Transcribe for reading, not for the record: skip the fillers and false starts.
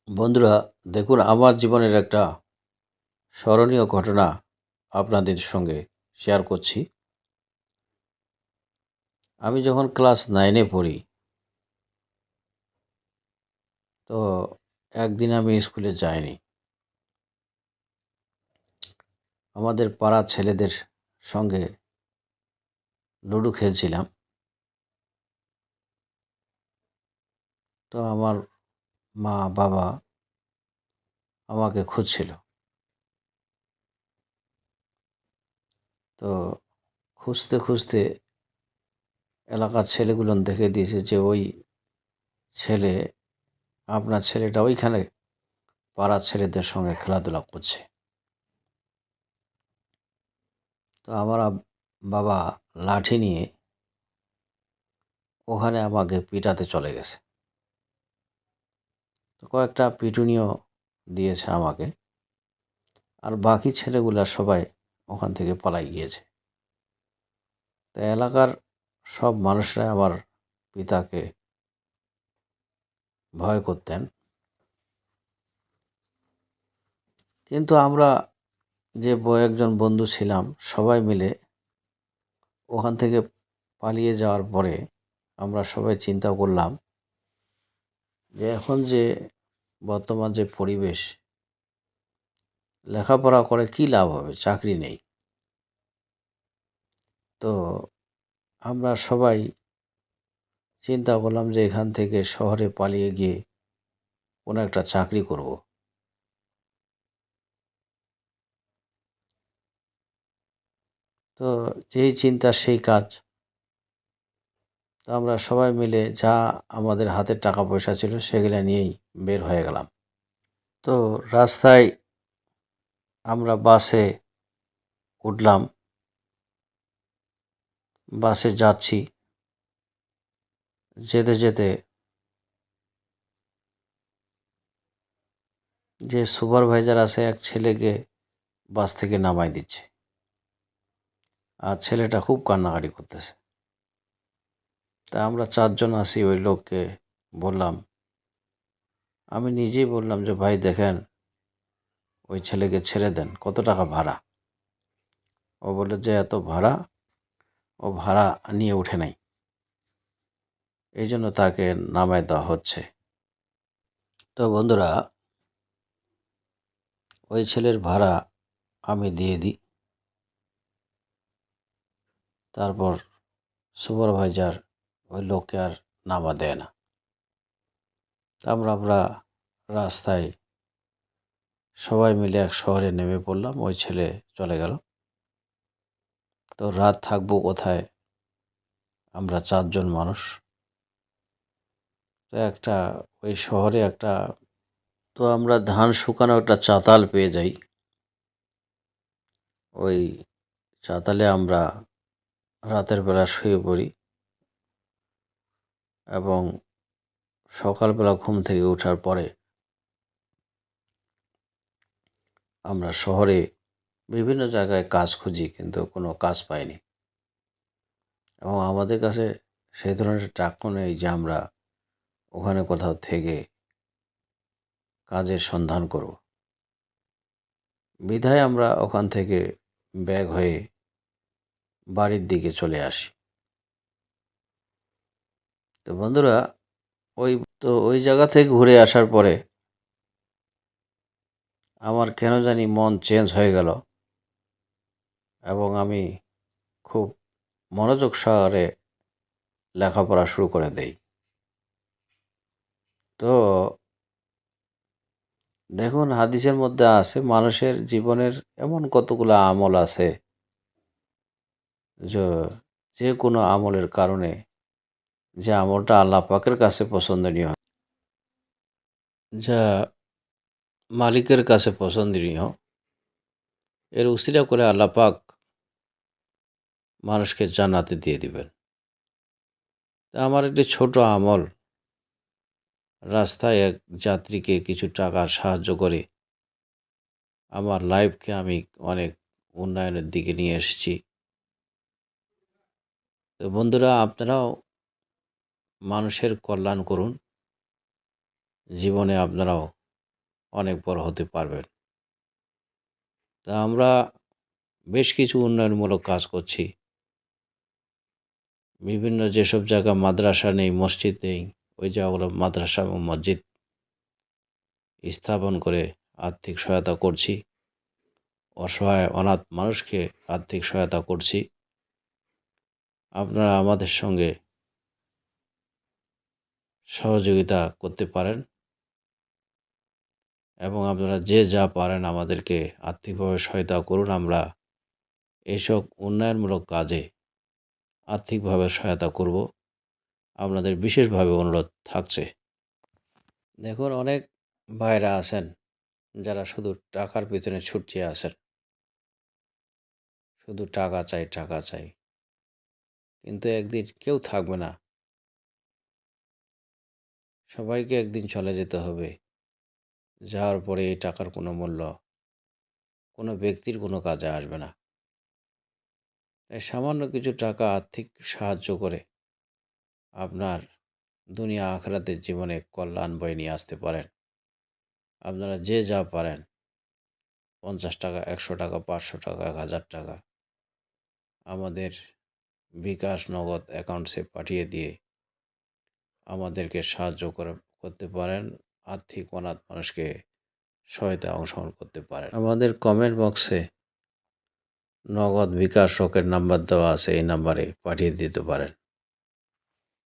বন্ধুরা, দেখুন আমার জীবনের একটা স্মরণীয় ঘটনা আপনাদের সঙ্গে শেয়ার করছি। আমি যখন ক্লাস 9-এ পড়ি, তো একদিন আমি স্কুলে যাইনি। আমাদের পাড়ার ছেলেদের সঙ্গে লুডো খেলছিলাম। তো আমার মা-বাবা আমাকে খুঁজছিল। তো খুঁজতে, খুঁজতে এলাকার ছেলেগুলো দেখে দিয়েছে যে ওই ছেলে, আপনার ছেলেটা ওইখানে পাড়ার ছেলেদের সঙ্গে খেলাধুলা করছে। তো আমার বাবা লাঠি নিয়ে ওখানে আমাকে পিটাতে চলে গেছে। তো কয়েকটা পিটুনিও দিয়েছে আমাকে। আর বাকি ছেলেগুলা সবাই ওখান থেকে পালাই গিয়েছে। তো এলাকার সব মানুষরা আমার পিতাকে ভয় করতেন। কিন্তু আমরা যে কয়েকজন বন্ধু ছিলাম সবাই মিলে ওখান থেকে পালিয়ে যাওয়ার পরে আমরা সবাই চিন্তা করলাম যে এখন যে বর্তমান যে পরিবেশ, লেখাপড়া করে কী লাভ হবে? চাকরি নেই। তো আমরা সবাই চিন্তা করলাম যে এখান থেকে শহরে পালিয়ে গিয়ে কোনো একটা চাকরি করব। তো যেই চিন্তা সেই কাজ। তো আমরা সবাই মিলে যা আমাদের হাতে টাকা পয়সা ছিল সেগুলো নিয়েই বের হয়ে গেলাম। তো রাস্তায় আমরা বাসে উঠলাম, বাসে যাচ্ছি। যেতে যেতে যে সুপারভাইজার আছে এক ছেলেকে বাস থেকে নামায় দিচ্ছে। আর ছেলেটা খুব কান্নাকাটি করতেছে। তা আমরা 4 জন আছি, ওই লোককে বললাম, আমি নিজেই বললাম যে ভাই দেখেন ওই ছেলেকে ছেড়ে দেন, কত টাকা ভাড়া? ও বলল যে এত ভাড়া, ও ভাড়া নিয়ে ওঠে নাই, এই জন্য তাকে নামায় দেওয়া হচ্ছে। তো বন্ধুরা, ওই ছেলের ভাড়া আমি দিয়ে দিই। তারপর সুপারভাইজার ওই লোককে আর নামা দেয় না। আমরা রাস্তায় সবাই মিলে এক শহরে নেমে পড়লাম। ওই ছেলে চলে গেল। তো রাত থাকবো কোথায়? আমরা 4 জন মানুষ। তো ওই শহরে তো আমরা ধান শুকানো একটা চাতাল পেয়ে যাই। ওই চাতালে আমরা রাতের বেলা শুয়ে পড়ি এবং সকালবেলা ঘুম থেকে ওঠার পরে আমরা শহরে বিভিন্ন জায়গায় কাজ খুঁজি, কিন্তু কোনো কাজ পাইনি। এবং আমাদের কাছে সেই ধরনের টাকাও নেই যে আমরা ওখানে কোথাও থেকে কাজের সন্ধান করব। বিধায় আমরা ওখান থেকে ব্যাক হয়ে বাড়ির দিকে চলে আসি। তো বন্ধুরা, ওই ওই জায়গা থেকে ঘুরে আসার পরে আমার কেন জানি মন চেঞ্জ হয়ে গেল এবং আমি খুব মনোযোগ সহকারে লেখাপড়া শুরু করে দেই। তো দেখুন, হাদিসের মধ্যে আছে মানুষের জীবনের এমন কতগুলো আমল আছে যে যে কোনো আমলের কারণে যে আমলটা আল্লাহ পাকের কাছে পছন্দনীয়, যা মালিকের কাছে পছন্দনীয়, এর উসিলা করে আল্লাহ পাক মানুষকে জান্নাতে দিয়ে দিবেন। তা আমার একটি ছোট আমল, রাস্তায় এক যাত্রীকে কিছু টাকা সাহায্য করে আমার লাইফকে আমি অনেক উন্নয়নের দিকে নিয়ে এসেছি। তো বন্ধুরা, আপনারাও মানুষের কল্যাণ করুন। জীবনে আপনারাও অনেক বড় হতে পারবেন। তা আমরা বেশ কিছু উন্নয়নমূলক কাজ করছি। বিভিন্ন যেসব জায়গা মাদ্রাসা নেই, মসজিদ নেই, ওই জায়গাগুলো মাদ্রাসা এবং মসজিদ স্থাপন করে আর্থিক সহায়তা করছি। অসহায় অনাথ মানুষকে আর্থিক সহায়তা করছি। আপনারা আমাদের সঙ্গে সহযোগিতা করতে পারেন এবং আপনারা যে যা পারেন আমাদেরকে আর্থিকভাবে সহায়তা করুন। আমরা এইসব উন্নয়নমূলক কাজে আর্থিকভাবে সহায়তা করব। আপনাদের বিশেষভাবে অনুরোধ থাকছে। দেখুন, অনেক ভাইরা আছেন যারা শুধু টাকার পিছনে ছুটছে আছেন। শুধু টাকা চাই, টাকা চাই। কিন্তু একদিন কেউ থাকবে না। সবাইকে একদিন চলে যেতে হবে। যাওয়ার পরে এই টাকার কোনো মূল্য কোনো ব্যক্তির কোনো কাজে আসবে না। তাই সামান্য কিছু টাকা আর্থিক সাহায্য করে আপনার দুনিয়া আখিরাতের জীবনে কল্যাণ বয়ে নিয়ে আসতে পারেন। আপনারা যে যা পারেন ৫০ টাকা, ১০০ টাকা, ৫০০ টাকা, ১,০০০ টাকা আমাদের বিকাশ নগদ অ্যাকাউন্টসে পাঠিয়ে দিয়ে আমাদেরকে সাহায্য করতে পারেন। আর্থিক অনাথ মানুষকে সহায়তায় অংশগ্রহণ করতে পারেন। আমাদের কমেন্ট বক্সে নগদ বিকাশ রকেট নাম্বার দেওয়া আছে, এই নাম্বারে পাঠিয়ে দিতে পারেন।